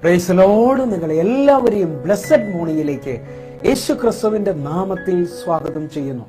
Praise Lord. നിങ്ങളെ എല്ലാവരെയും blessed മോർണിംഗിലേക്ക് യേശു ക്രിസ്തുവിന്റെ നാമത്തിൽ സ്വാഗതം ചെയ്യുന്നു.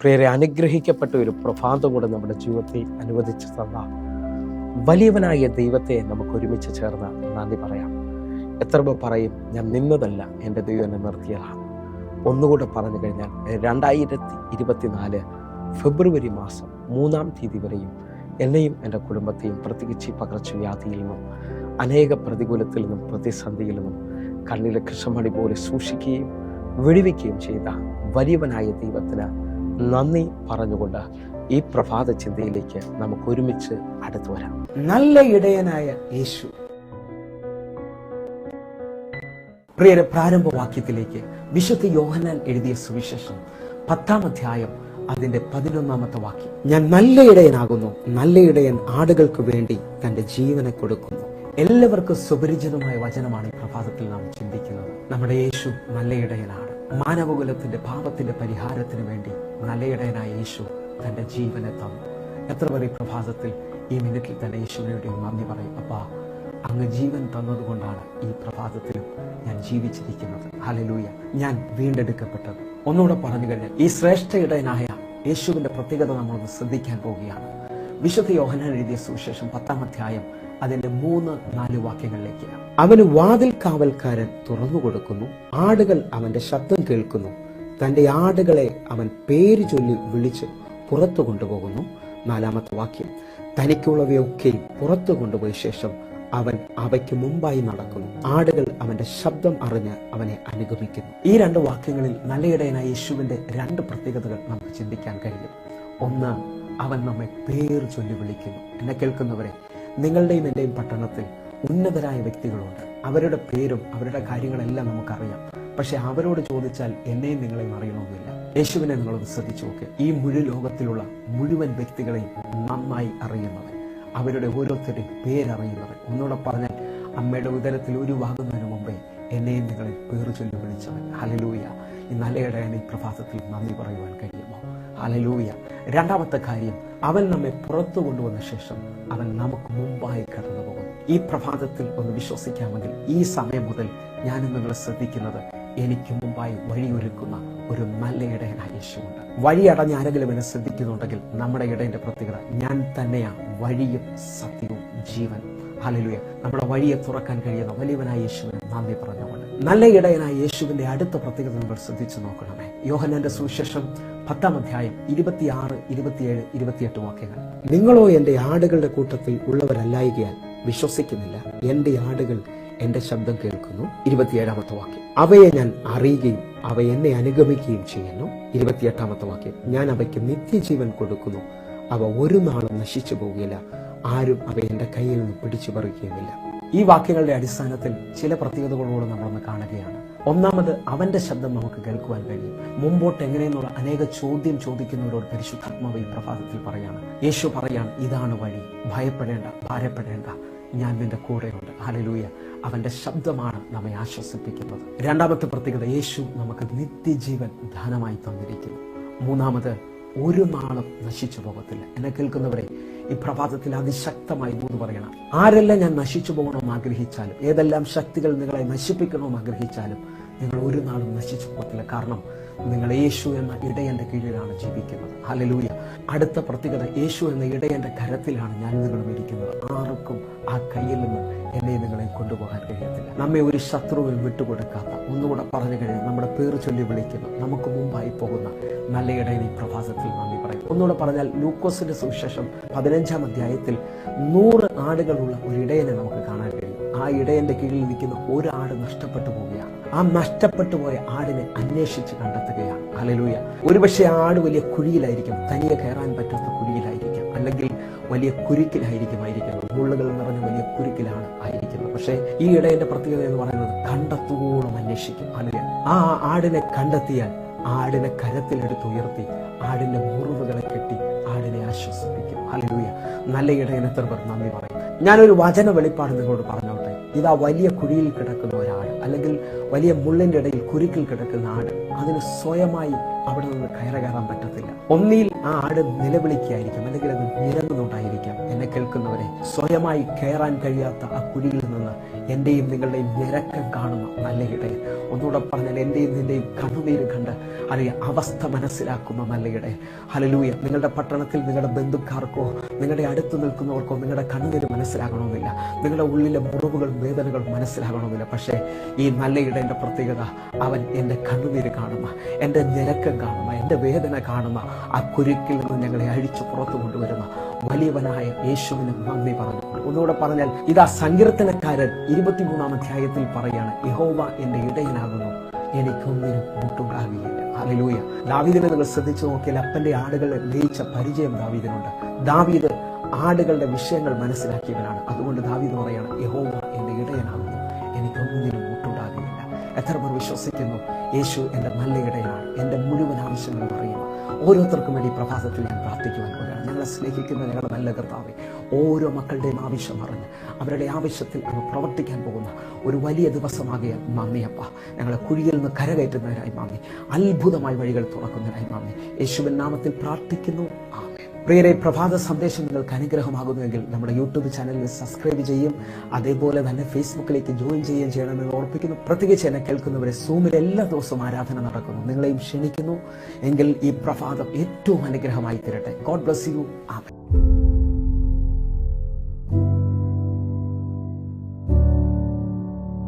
പ്രിയരെ, അനുഗ്രഹിക്കപ്പെട്ട ഒരു പ്രഭാതം കൂടെ നമ്മുടെ ജീവിതത്തിൽ അനുവദിച്ചു തന്ന വലിയവനായ ദൈവത്തെ നമുക്ക് ഒരുമിച്ച് ചേർന്ന് നന്ദി പറയാം. എത്ര പേർ പറയും, ഞാൻ നിന്നതല്ല, എൻ്റെ ദൈവം എന്നെ നിർത്തിയതാണ്. ഒന്നുകൂടെ പറഞ്ഞു കഴിഞ്ഞാൽ 2024 ഫെബ്രുവരി മാസം 3-ാം തീയതി വരെയും എന്നെയും എൻ്റെ കുടുംബത്തെയും പ്രത്യേകിച്ച് പകർച്ചവ്യാധിയിൽ നിന്നും അനേക പ്രതികൂലത്തിൽ നിന്നും പ്രതിസന്ധിയിൽ നിന്നും കണ്ണിലെ കൃഷ്ണമണി പോലെ സൂക്ഷിക്കുകയും വിടുവിക്കുകയും ചെയ്ത വലിയവനായ ദൈവത്തിന് നന്ദി പറഞ്ഞുകൊണ്ട് ഈ പ്രഭാത ചിന്തയിലേക്ക് നമുക്ക് ഒരുമിച്ച് അടുത്തു വരാം. നല്ല ഇടയനായ യേശു. പ്രിയരെ, പ്രാരംഭവാക്യത്തിലേക്ക് വിശുദ്ധ യോഹന്നാൻ എഴുതിയ സുവിശേഷം 10-ാം അധ്യായം അതിന്റെ 11-ാമത്തെ വാക്യം. ഞാൻ നല്ല ഇടയനാകുന്നു, നല്ല ഇടയൻ ആടുകൾക്ക് വേണ്ടി തന്റെ ജീവനെ കൊടുക്കുന്നു. എല്ലാവർക്കും സുപരിചിതമായ വചനമാണ് ഈ പ്രഭാതത്തിൽ നാം ചിന്തിക്കുന്നത്. നമ്മുടെ യേശു നല്ല ഇടയനാണ്. മാനവകുലത്തിന്റെ പാപത്തിന്റെ പരിഹാരത്തിന് വേണ്ടി നല്ലയിടയനായ യേശു തന്റെ ജീവനെ തന്നു. എത്ര പേർ ഈ പ്രഭാതത്തിൽ ഈ മിനിറ്റിൽ തന്നെ യേശുവിനോട് നന്ദി പറയും. അപ്പാ, അങ്ങ് ജീവൻ തന്നതുകൊണ്ടാണ് ഈ പ്രഭാതത്തിലും ഞാൻ ജീവിച്ചിരിക്കുന്നത്. ഹല്ലേലൂയ, ഞാൻ വീണ്ടെടുക്കപ്പെട്ടത്. ഒന്നുകൂടെ പറഞ്ഞു കഴിഞ്ഞാൽ ഈ ശ്രേഷ്ഠ ഇടയനായ യേശുവിന്റെ പ്രത്യേകത നമ്മളൊന്ന് ശ്രദ്ധിക്കാൻ പോവുകയാണ്. വിശുദ്ധ യോഹന്നാൻ എഴുതിയ സുവിശേഷം 10-ാം അധ്യായം അതിന്റെ 3-4 വാക്യങ്ങളിലേക്ക്. അവന് വാതിൽ കാവൽക്കാരൻ തുറന്നു കൊടുക്കുന്നു, ആടുകൾ അവന്റെ ശബ്ദം കേൾക്കുന്നു, തന്റെ ആടുകളെ അവൻ പേര് ചൊല്ലി വിളിച്ച് പുറത്തു കൊണ്ടുപോകുന്നു. 4-ാമത്തെ വാക്യം. തനിക്കുള്ളവയൊക്കെയും പുറത്തു കൊണ്ടുപോയ ശേഷം അവൻ അവയ്ക്ക് മുമ്പായി നടക്കുന്നു, ആടുകൾ അവന്റെ ശബ്ദം അറിഞ്ഞ് അവനെ അനുഗമിക്കുന്നു. ഈ 2 വാക്യങ്ങളിൽ നല്ലയിടയനായ യേശുവിന്റെ 2 പ്രത്യേകതകൾ നമുക്ക് ചിന്തിക്കാൻ കഴിയും. ഒന്ന്, അവൻ നമ്മെ പേര് ചൊല്ലി വിളിക്കുന്നു. എന്നെ കേൾക്കുന്നവരെ, നിങ്ങളുടെയും എന്റെയും പട്ടണത്തിൽ ഉന്നതരായ വ്യക്തികളുണ്ട്. അവരുടെ പേരും അവരുടെ കാര്യങ്ങളെല്ലാം നമുക്കറിയാം. പക്ഷെ അവരോട് ചോദിച്ചാൽ എന്നെയും നിങ്ങളെയും അറിയണമെന്നില്ല. യേശുവിനെ നിങ്ങളൊന്ന് ശ്രദ്ധിച്ചു നോക്ക്. ഈ ലോകത്തിലുള്ള മുഴുവൻ വ്യക്തികളെയും നന്നായി അറിയുന്നവൻ, അവരുടെ ഓരോരുത്തരുടെയും പേരറിയുന്നവൻ. ഒന്നുകൂടെ പറഞ്ഞാൽ, അമ്മയുടെ ഉദരത്തിൽ ഉരുവാകുന്നതിന് മുമ്പേ എന്നെയും നിങ്ങളെ പേര് ചൊല്ലി വിളിച്ചവൻ. ഹല്ലേലൂയ. ഈ നല്ലയിടയൻ ഈ പ്രഭാതത്തിൽ നന്ദി പറയുവാൻ കഴിയുമോ? ഹല്ലേലൂയ. 2-ാമത്തെ കാര്യം, അവൻ നമ്മെ പുറത്തു കൊണ്ടുവന്ന ശേഷം അവൻ നമുക്ക് മുമ്പായി കടന്നു പോകുന്നു. ഈ പ്രഭാതത്തിൽ ഒന്ന് വിശ്വസിക്കാമെങ്കിൽ ഈ സമയം മുതൽ ഞാനും നിങ്ങളെ ശ്രദ്ധിക്കുന്നത്, എനിക്ക് മുമ്പായി വഴിയൊരുക്കുന്ന ഒരു നല്ല ഇടയനായ യേശുവുണ്ട്. വഴി അടഞ്ഞ ആരെങ്കിലും എന്നെ ശ്രദ്ധിക്കുന്നുണ്ടെങ്കിൽ നമ്മുടെ ഇടയന്റെ പ്രത്യേകത, ഞാൻ തന്നെയാണ് വഴിയും സത്യവും ജീവൻ. ഹല്ലേലൂയ. നമ്മുടെ വഴിയെ തുറക്കാൻ കഴിയുന്ന വലിയവനായ യേശുവിന് നന്ദി പറഞ്ഞുകൊണ്ട് നല്ല ഇടയനായ യേശുവിന്റെ അടുത്ത പ്രത്യേകത നമ്മൾ ശ്രദ്ധിച്ചു നോക്കണമേ. യോഹന്നാന്റെ സുവിശേഷം 10-ാം അധ്യായം 26, 27, 28 വാക്യങ്ങൾ. നിങ്ങളോ എന്റെ ആടുകളുടെ കൂട്ടത്തിൽ ഉള്ളവരല്ലായികയാൽ വിശ്വസിക്കുന്നില്ല. എന്റെ ആടുകൾ എന്റെ ശബ്ദം കേൾക്കുന്നു. 27-ാമത്തെ വാക്യം. അവയെ ഞാൻ അറിയുകയും അവ എന്നെ അനുഗമിക്കുകയും ചെയ്യുന്നു. 28-ാമത്തെ വാക്യം. ഞാൻ അവയ്ക്ക് നിത്യജീവൻ കൊടുക്കുന്നു, അവ ഒരു നാളും നശിച്ചു പോവുകയില്ല, ആരും അവ എന്റെ കയ്യിൽ നിന്ന് പിടിച്ചു പറിക്കുകയുമില്ല. ഈ വാക്യങ്ങളുടെ അടിസ്ഥാനത്തിൽ ചില പ്രത്യേകതകളോട് നമ്മളൊന്ന് കാണുകയാണ്. ഒന്നാമത്, അവന്റെ ശബ്ദം നമുക്ക് കേൾക്കുവാൻ കഴിയും. മുമ്പോട്ട് എങ്ങനെയെന്നുള്ള അനേക ചോദ്യം ചോദിക്കുന്നവരോട് പരിശുദ്ധാത്മാവ് ഈ പ്രഭാതത്തിൽ പറയാണ്. യേശു പറയാണ്, ഇതാണ് വഴി, ഭയപ്പെടേണ്ട, ഭാരപ്പെടേണ്ട, ഞാൻ നിന്റെ കൂടെയുണ്ട്. ഹല്ലേലൂയ. അവന്റെ ശബ്ദമാണ് നമ്മെ ആശ്വസിപ്പിക്കുന്നത്. 2-ാമത്തെ പ്രത്യേകത, യേശു നമുക്ക് നിത്യജീവൻ ദാനമായി തന്നിരിക്കുന്നു. 3-ാമത്, ഒരു നാളും നശിച്ചു പോകത്തില്ല. എന്നെ കേൾക്കുന്നവരെ, ഈ പ്രഭാതത്തിൽ അതിശക്തമായി ദൂത് പറയണം. ആരെല്ലാം ഞാൻ നശിച്ചു പോകണമെന്ന് ആഗ്രഹിച്ചാലും, ഏതെല്ലാം ശക്തികൾ നിങ്ങളെ നശിപ്പിക്കണമെന്ന് ആഗ്രഹിച്ചാലും, നിങ്ങൾ ഒരു നാളും നശിച്ചു പോകത്തില്ല. കാരണം നിങ്ങൾ യേശു എന്ന ഇടയന്റെ കീഴിലാണ് ജീവിക്കുന്നത്. ഹല്ലേലൂയ. അടുത്ത പ്രത്യേകത, യേശു എന്ന ഇടയന്റെ കരത്തിലാണ് ഞാൻ നിങ്ങളും ഇരിക്കുന്നത്. ആർക്കും ആ കയ്യിൽ നിന്ന് എന്നെ നിങ്ങളെ കൊണ്ടുപോകാൻ കഴിയത്തില്ല. നമ്മെ ഒരു ശത്രുവിൽ വിട്ടുകൊടുക്കാത്ത, ഒന്നുകൂടെ പറഞ്ഞു കഴിഞ്ഞാൽ നമ്മുടെ പേര് ചൊല്ലി വിളിക്കുന്ന, നമുക്ക് മുമ്പായി പോകുന്ന നല്ല ഇടയൻ ഈ പ്രഭാതത്തിൽ നന്ദി പറയും. ഒന്നുകൂടെ പറഞ്ഞാൽ, ലൂക്കോസിന്റെ സുവിശേഷം 15-ാം അധ്യായത്തിൽ 100 ആടുകളുള്ള ഒരു ഇടയനെ നമുക്ക് കാണാൻ കഴിയും. ആ ഇടയന്റെ കീഴിൽ നിൽക്കുന്ന ഒരു ആട് നഷ്ടപ്പെട്ടു പോവുകയാണ്. ആ നഷ്ടപ്പെട്ടു പോയ ആടിനെ അന്വേഷിച്ച് കണ്ടെത്തുകയാണ്. ഹല്ലേലൂയ. ഒരുപക്ഷെ ആ ആട് വലിയ കുഴിയിലായിരിക്കും, തനിയെ കയറാൻ പറ്റാത്ത കുഴിയിലായിരിക്കാം, അല്ലെങ്കിൽ വലിയ കുരുക്കിലായിരിക്കുന്നത്, മുള്ളുകൾ നിറഞ്ഞ വലിയ കുരുക്കിലാണ് ആയിരിക്കുന്നത്. പക്ഷേ ഈ ഇടയന്റെ പ്രത്യേകത എന്ന് പറയുന്നത്, കണ്ടെത്തുവോളം അന്വേഷിക്കും. ഹല്ലേലൂയ. ആ ആടിനെ കണ്ടെത്തിയാൽ ആടിനെ കരത്തിലെടുത്തുയർത്തി ആടിന്റെ മുറിവുകളെ കെട്ടി ആടിനെ ആശ്വസിപ്പിക്കും. ഹല്ലേലൂയ. നല്ല ഇടയന് എത്ര പേർ നന്ദി പറയും. ഞാനൊരു വചന വെളിപ്പാട് നിങ്ങളോട് പറഞ്ഞോട്ടെ. ഇതാ വലിയ കുഴിയിൽ കിടക്കുന്ന ഒരാട്, അല്ലെങ്കിൽ വലിയ മുള്ളിന്റെ ഇടയിൽ കുരുക്കിൽ കിടക്കുന്ന ആട്, അതിന് സ്വയമായി അവിടെ നിന്ന് കയറാൻ പറ്റത്തില്ല. ഒന്നിൽ ആ ആട് നിലവിളിക്കായിരിക്കും, അല്ലെങ്കിൽ അത് ഞരങ്ങുന്നുണ്ടായിരിക്കാം. എന്നെ കേൾക്കുന്നവരെ, സ്വയമായി കയറാൻ കഴിയാത്ത ആ കുഴിയിൽ നിന്ന് എന്റെയും നിങ്ങളുടെയും ഞരക്കം കാണുന്ന നല്ല ഇടയൻ, ഒന്നുകൂടെ പറഞ്ഞാൽ എന്റെയും നിന്റെയും കണ്ണുനീര് കണ്ട് അറിയാം അവസ്ഥ മനസ്സിലാക്കുന്ന നല്ല ഇടയൻ. ഹല്ലേലൂയ. നിങ്ങളുടെ പട്ടണത്തിൽ നിങ്ങളുടെ ബന്ധുക്കാർക്കോ നിങ്ങളുടെ അടുത്ത് നിൽക്കുന്നവർക്കോ നിങ്ങളുടെ കണ്ണുനീര് മനസ്സിലാകണമെന്നില്ല, നിങ്ങളുടെ ഉള്ളിലെ മുറിവുകളും വേദനകളും മനസ്സിലാകണമെന്നില്ല. പക്ഷേ ഈ നല്ല ഇടയന്റെ പ്രത്യേകത, അവൻ എൻ്റെ കണ്ണുനീര് കാണുന്ന, എൻ്റെ ഞരക്കം കാണുന്ന, എൻ്റെ വേദന കാണുന്ന, ആ കുരുക്കിൽ നിന്ന് ഞങ്ങളെ അഴിച്ചു പുറത്തു കൊണ്ടുവരുന്ന വലിയവനായ യേശുവിന് നന്ദി പറഞ്ഞു. ഒന്നുകൂടെ പറഞ്ഞാൽ, ഇതാ സങ്കീർത്തനക്കാരൻ 23-ാം അധ്യായത്തിൽ പറയാണ്, യഹോവ എൻ്റെ ഇടയനാകുന്നു, എനിക്കൊന്നിനും മുട്ടുണ്ടാകുകയില്ല. ഹല്ലേലൂയ. ദാവീദിനെ നിങ്ങൾ ശ്രദ്ധിച്ചു നോക്കിയാൽ അപ്പന്റെ ആടുകളെ മേയിച്ച പരിചയം ദാവീദിനുണ്ട്. ദാവീദ് ആടുകളുടെ വിഷയങ്ങൾ മനസ്സിലാക്കിയവനാണ്. അതുകൊണ്ട് ദാവീദ് പറയാണ്, യഹോവ എൻ്റെ ഇടയനാകുന്നു, എനിക്കൊന്നിനും മുട്ടുണ്ടാകുകയില്ല. എത്ര പേർ വിശ്വസിക്കുന്നു യേശു എൻ്റെ നല്ല ഇടയനാണ്, എൻ്റെ മുഴുവൻ ആവശ്യങ്ങൾ അറിയുന്നു? ഓരോരുത്തർക്കും വേണ്ടി പ്രഭാതത്തിൽ ഞാൻ പ്രാർത്ഥിക്കുവാൻ പോവുകയാണ്. ഞങ്ങളെ സ്നേഹിക്കുന്ന ഞങ്ങളുടെ നല്ല കർത്താവേ, ഓരോ മക്കളുടെയും ആവശ്യം അറിഞ്ഞ് അവരുടെ ആവശ്യത്തിൽ അങ്ങ് പ്രവർത്തിക്കാൻ പോകുന്ന ഒരു വലിയ ദിവസമാകിയ നന്ദിയപ്പ. ഞങ്ങളെ കുഴിയിൽ നിന്ന് കരകയറ്റുന്നതിനായി നന്ദി, അത്ഭുതമായ വഴികൾ തുറക്കുന്നതിനായി നന്ദി. യേശുവിൻ നാമത്തിൽ പ്രാർത്ഥിക്കുന്നു. ആമേൻ. പ്രിയരെ, പ്രഭാത സന്ദേശം നിങ്ങൾക്ക് അനുഗ്രഹമാകുന്നുവെങ്കിൽ നമ്മുടെ യൂട്യൂബ് ചാനലിൽ സബ്സ്ക്രൈബ് ചെയ്യും, അതേപോലെ തന്നെ ഫേസ്ബുക്കിലേക്ക് ജോയിൻ ചെയ്യണമെന്ന് ഓർപ്പിക്കുന്നു. പ്രത്യേകിച്ച് എന്നെ കേൾക്കുന്നവരെ, സൂമിൽ എല്ലാ ദിവസവും ആരാധന നടക്കുന്നു, നിങ്ങളെയും ക്ഷണിക്കുന്നു. എങ്കിൽ ഈ പ്രഭാതം ഏറ്റവും അനുഗ്രഹമായി തീരട്ടെ. God bless you. ആമേൻ.